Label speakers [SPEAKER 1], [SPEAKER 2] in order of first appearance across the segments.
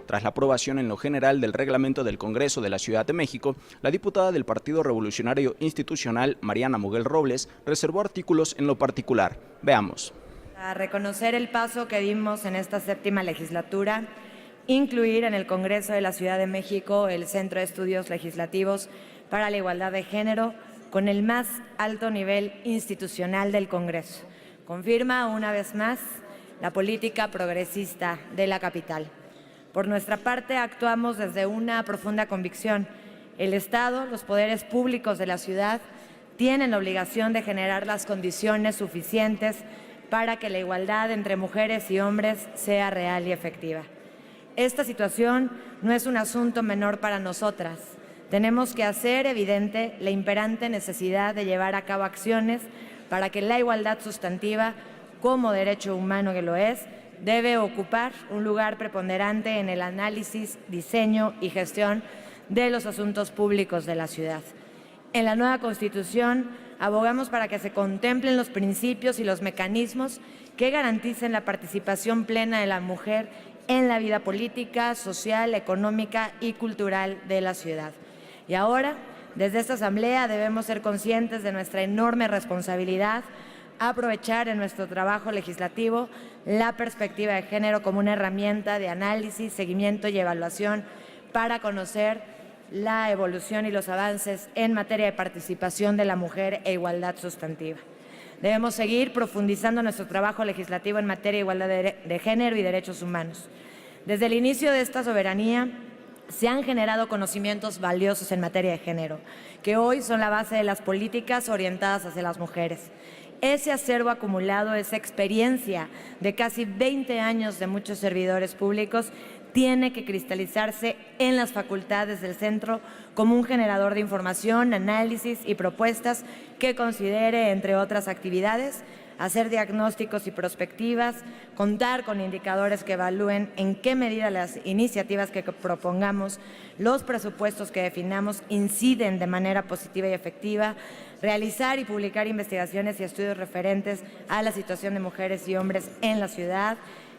[SPEAKER 1] Tras la aprobación en lo general del reglamento del Congreso de la Ciudad de México, la diputada del Partido Revolucionario Institucional, Mariana Moguel Robles, reservó artículos en lo particular. Veamos.
[SPEAKER 2] A reconocer el paso que dimos en esta séptima legislatura, incluir en el Congreso de la Ciudad de México el Centro de Estudios Legislativos para la Igualdad de Género con el más alto nivel institucional del Congreso. Confirma una vez más la política progresista de la capital. Por nuestra parte, actuamos desde una profunda convicción. El Estado, los poderes públicos de la ciudad, tienen la obligación de generar las condiciones suficientes para que la igualdad entre mujeres y hombres sea real y efectiva. Esta situación no es un asunto menor para nosotras. Tenemos que hacer evidente la imperante necesidad de llevar a cabo acciones para que la igualdad sustantiva, como derecho humano que lo es, debe ocupar un lugar preponderante en el análisis, diseño y gestión de los asuntos públicos de la ciudad. En la nueva Constitución abogamos para que se contemplen los principios y los mecanismos que garanticen la participación plena de la mujer en la vida política, social, económica y cultural de la ciudad. Y ahora, desde esta Asamblea debemos ser conscientes de nuestra enorme responsabilidad, aprovechar en nuestro trabajo legislativo la perspectiva de género como una herramienta de análisis, seguimiento y evaluación para conocer la evolución y los avances en materia de participación de la mujer e igualdad sustantiva. Debemos seguir profundizando nuestro trabajo legislativo en materia de igualdad de género y derechos humanos. Desde el inicio de esta soberanía se han generado conocimientos valiosos en materia de género, que hoy son la base de las políticas orientadas hacia las mujeres. Ese acervo acumulado, esa experiencia de casi 20 años de muchos servidores públicos, tiene que cristalizarse en las facultades del centro como un generador de información, análisis y propuestas que considere, entre otras actividades, hacer diagnósticos y prospectivas, contar con indicadores que evalúen en qué medida las iniciativas que propongamos, los presupuestos que definamos inciden de manera positiva y efectiva, realizar y publicar investigaciones y estudios referentes a la situación de mujeres y hombres en la ciudad,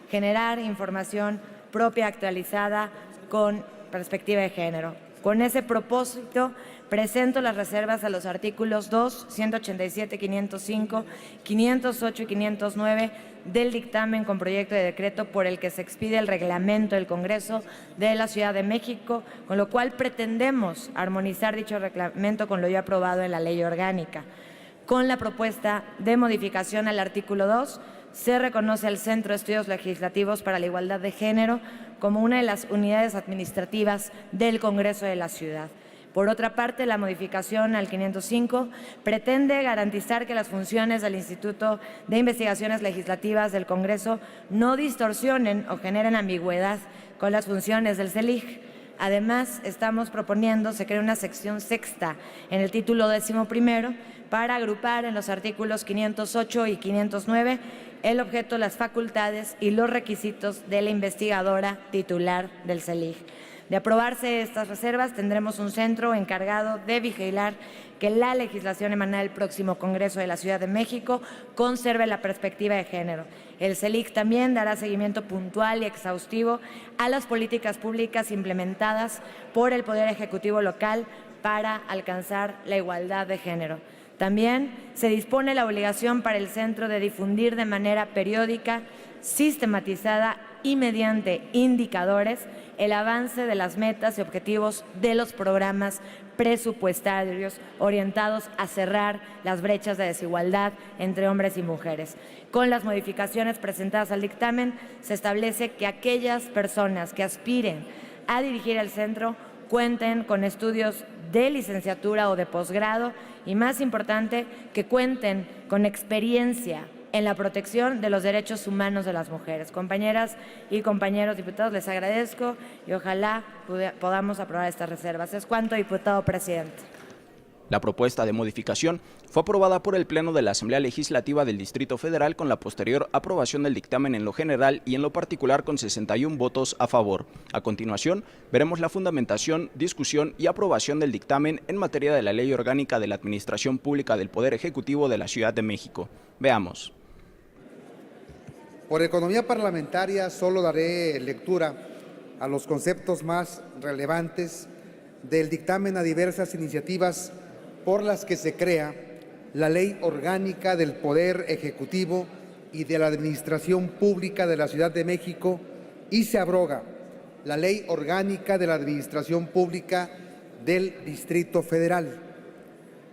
[SPEAKER 2] generar información propia actualizada con perspectiva de género. Con ese propósito, presento las reservas a los artículos 2, 187, 505, 508 y 509 del dictamen con proyecto de decreto por el que se expide el reglamento del Congreso de la Ciudad de México, con lo cual pretendemos armonizar dicho reglamento con lo ya aprobado en la ley orgánica. Con la propuesta de modificación al artículo 2, se reconoce al Centro de Estudios Legislativos para la Igualdad de Género como una de las unidades administrativas del Congreso de la Ciudad. Por otra parte, la modificación al 505 pretende garantizar que las funciones del Instituto de Investigaciones Legislativas del Congreso no distorsionen o generen ambigüedad con las funciones del CELIG. Además, estamos proponiendo se cree una sección sexta en el título 11º para agrupar en los artículos 508 y 509 el objeto, las facultades y los requisitos de la investigadora titular del CELIG. De aprobarse estas reservas, tendremos un centro encargado de vigilar que la legislación emanada del próximo Congreso de la Ciudad de México conserve la perspectiva de género. El CELIG también dará seguimiento puntual y exhaustivo a las políticas públicas implementadas por el Poder Ejecutivo local para alcanzar la igualdad de género. También se dispone la obligación para el centro de difundir de manera periódica, sistematizada y mediante indicadores el avance de las metas y objetivos de los programas presupuestarios orientados a cerrar las brechas de desigualdad entre hombres y mujeres. Con las modificaciones presentadas al dictamen, se establece que aquellas personas que aspiren a dirigir el centro cuenten con estudios de licenciatura o de posgrado y, más importante, que cuenten con experiencia en la protección de los derechos humanos de las mujeres. Compañeras y compañeros diputados, les agradezco y ojalá podamos aprobar estas reservas. Es cuanto, diputado presidente.
[SPEAKER 1] La propuesta de modificación fue aprobada por el Pleno de la Asamblea Legislativa del Distrito Federal con la posterior aprobación del dictamen en lo general y en lo particular con 61 votos a favor. A continuación, veremos la fundamentación, discusión y aprobación del dictamen en materia de la Ley Orgánica de la Administración Pública del Poder Ejecutivo de la Ciudad de México. Veamos.
[SPEAKER 3] Por economía parlamentaria solo daré lectura a los conceptos más relevantes del dictamen a diversas iniciativas por las que se crea la Ley Orgánica del Poder Ejecutivo y de la Administración Pública de la Ciudad de México y se abroga la Ley Orgánica de la Administración Pública del Distrito Federal.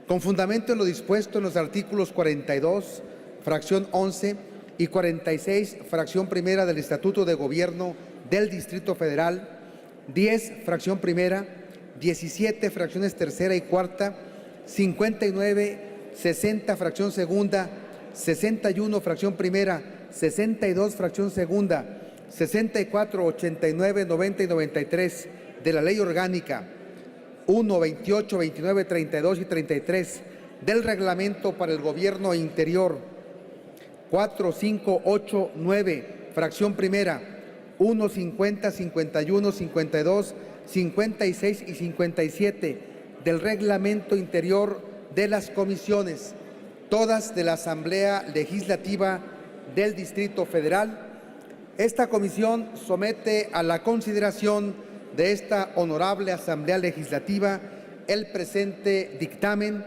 [SPEAKER 3] Con fundamento en lo dispuesto en los artículos 42, fracción 11 y 46, fracción primera del Estatuto de Gobierno del Distrito Federal, 10, fracción primera, 17, fracciones tercera y cuarta, 59, 60, fracción segunda, 61, fracción primera, 62, fracción segunda, 64, 89, 90 y 93 de la Ley Orgánica 1, 28, 29, 32 y 33 del Reglamento para el Gobierno Interior, 4, 5, 8, 9, fracción primera, 1, 50, 51, 52, 56 y 57 del Reglamento Interior de las comisiones, todas de la Asamblea Legislativa del Distrito Federal. Esta comisión somete a la consideración de esta honorable Asamblea Legislativa el presente dictamen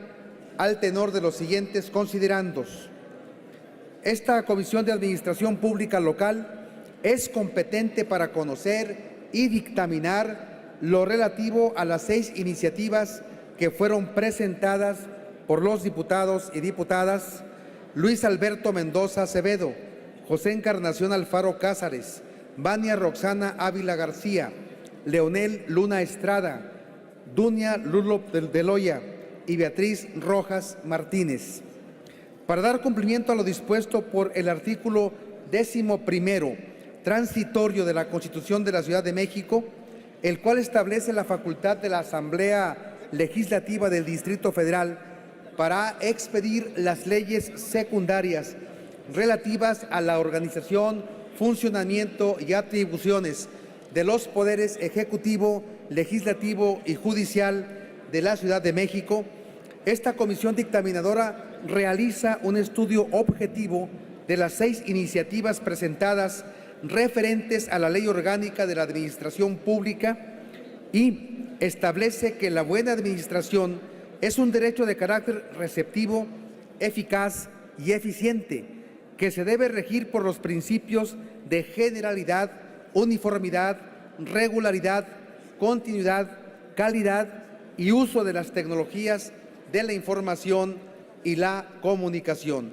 [SPEAKER 3] al tenor de los siguientes considerandos. Esta Comisión de Administración Pública Local es competente para conocer y dictaminar lo relativo a las 6 iniciativas que fueron presentadas por los diputados y diputadas Luis Alberto Mendoza Acevedo, José Encarnación Alfaro Cázares, Vania Roxana Ávila García, Leonel Luna Estrada, Dunia Lulo de Loya y Beatriz Rojas Martínez. Para dar cumplimiento a lo dispuesto por el artículo 11º transitorio de la Constitución de la Ciudad de México, el cual establece la facultad de la Asamblea Legislativa del Distrito Federal para expedir las leyes secundarias relativas a la organización, funcionamiento y atribuciones de los poderes ejecutivo, legislativo y judicial de la Ciudad de México, esta comisión dictaminadora realiza un estudio objetivo de las 6 iniciativas presentadas referentes a la Ley Orgánica de la Administración Pública y establece que la buena administración es un derecho de carácter receptivo, eficaz y eficiente, que se debe regir por los principios de generalidad, uniformidad, regularidad, continuidad, calidad y uso de las tecnologías de la información y la comunicación.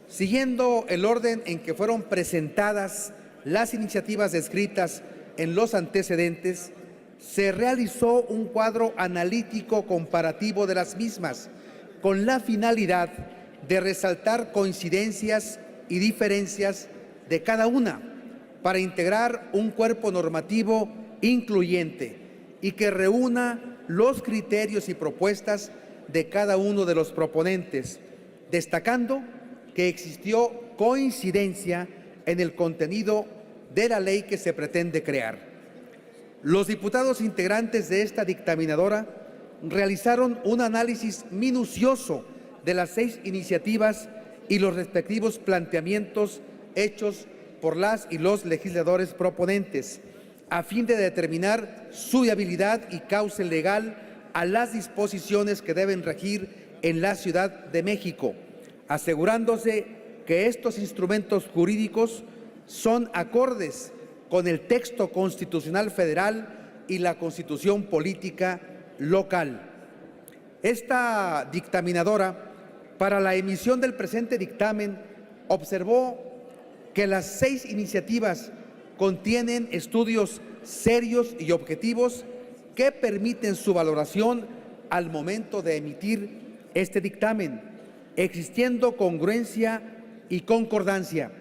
[SPEAKER 3] Siguiendo el orden en que fueron presentadas las iniciativas descritas en los antecedentes, se realizó un cuadro analítico comparativo de las mismas, con la finalidad de resaltar coincidencias y diferencias de cada una, para integrar un cuerpo normativo incluyente y que reúna los criterios y propuestas de cada uno de los proponentes, destacando que existió coincidencia en el contenido de la ley que se pretende crear. Los diputados integrantes de esta dictaminadora realizaron un análisis minucioso de las 6 iniciativas y los respectivos planteamientos hechos por las y los legisladores proponentes, a fin de determinar su viabilidad y cauce legal a las disposiciones que deben regir en la Ciudad de México, asegurándose que estos instrumentos jurídicos son acordes con el texto constitucional federal y la Constitución política local. Esta dictaminadora, para la emisión del presente dictamen, observó que las 6 iniciativas contienen estudios serios y objetivos que permiten su valoración al momento de emitir este dictamen, existiendo congruencia y concordancia.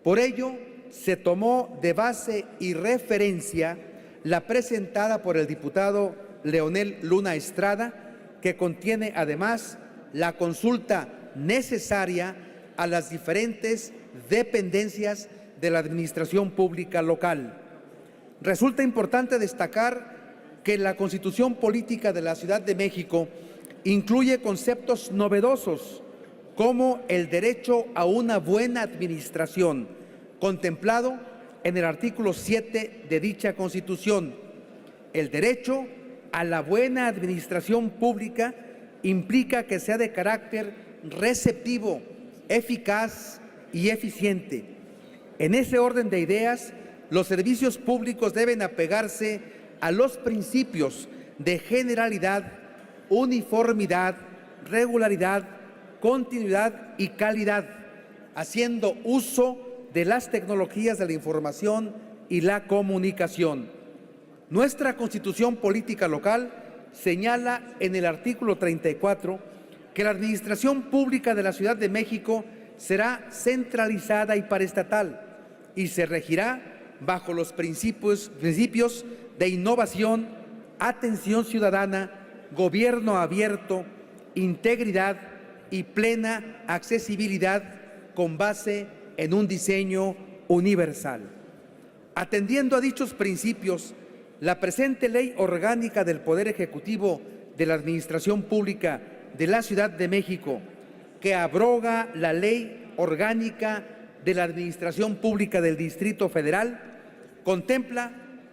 [SPEAKER 3] Por ello, se tomó de base y referencia la presentada por el diputado Leonel Luna Estrada, que contiene además la consulta necesaria a las diferentes dependencias de la administración pública local. Resulta importante destacar que la Constitución Política de la Ciudad de México incluye conceptos novedosos como el derecho a una buena administración, contemplado en el artículo 7 de dicha Constitución. El derecho a la buena administración pública implica que sea de carácter receptivo, eficaz y eficiente. En ese orden de ideas, los servicios públicos deben apegarse a los principios de generalidad, uniformidad, regularidad, continuidad y calidad, haciendo uso de las tecnologías de la información y la comunicación. Nuestra Constitución Política Local señala en el artículo 34 que la administración pública de la Ciudad de México será centralizada y paraestatal y se regirá bajo los principios de innovación, atención ciudadana, gobierno abierto, integridad y plena accesibilidad con base en un diseño universal. Atendiendo a dichos principios, la presente Ley Orgánica del Poder Ejecutivo de la Administración Pública de la Ciudad de México, que abroga la Ley Orgánica de la Administración Pública del Distrito Federal, contempla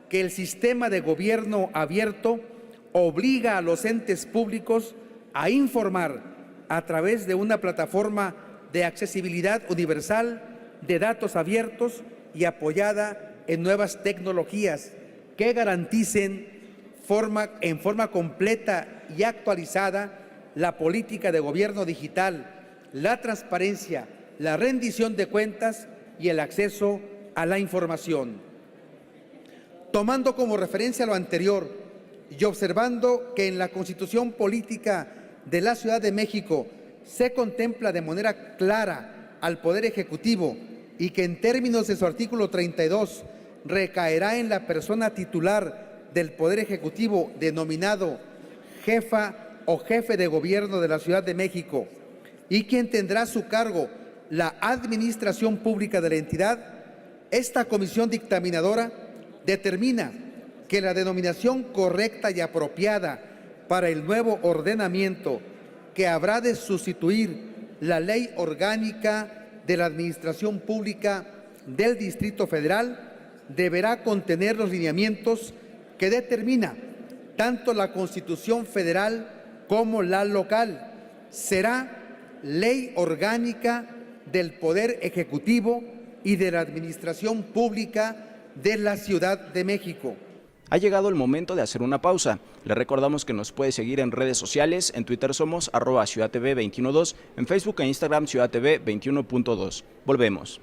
[SPEAKER 3] que el sistema de gobierno abierto obliga a los entes públicos a informar a través de una plataforma de accesibilidad universal de datos abiertos y apoyada en nuevas tecnologías que garanticen en forma completa y actualizada la política de gobierno digital, la transparencia, la rendición de cuentas y el acceso a la información. Tomando como referencia lo anterior y observando que en la Constitución Política de la Ciudad de México se contempla de manera clara al Poder Ejecutivo y que en términos de su artículo 32 recaerá en la persona titular del Poder Ejecutivo denominado jefa o jefe de gobierno de la Ciudad de México y quien tendrá a su cargo la administración pública de la entidad, esta comisión dictaminadora determina que la denominación correcta y apropiada para el nuevo ordenamiento que habrá de sustituir la Ley Orgánica de la Administración Pública del Distrito Federal deberá contener los lineamientos que determina tanto la Constitución Federal como la local. Será Ley Orgánica del Poder Ejecutivo y de la Administración Pública de la Ciudad de México.
[SPEAKER 1] Ha llegado el momento de hacer una pausa. Le recordamos que nos puede seguir en redes sociales. En Twitter somos @CiudadTV212, en Facebook e Instagram CiudadTV 21.2. Volvemos.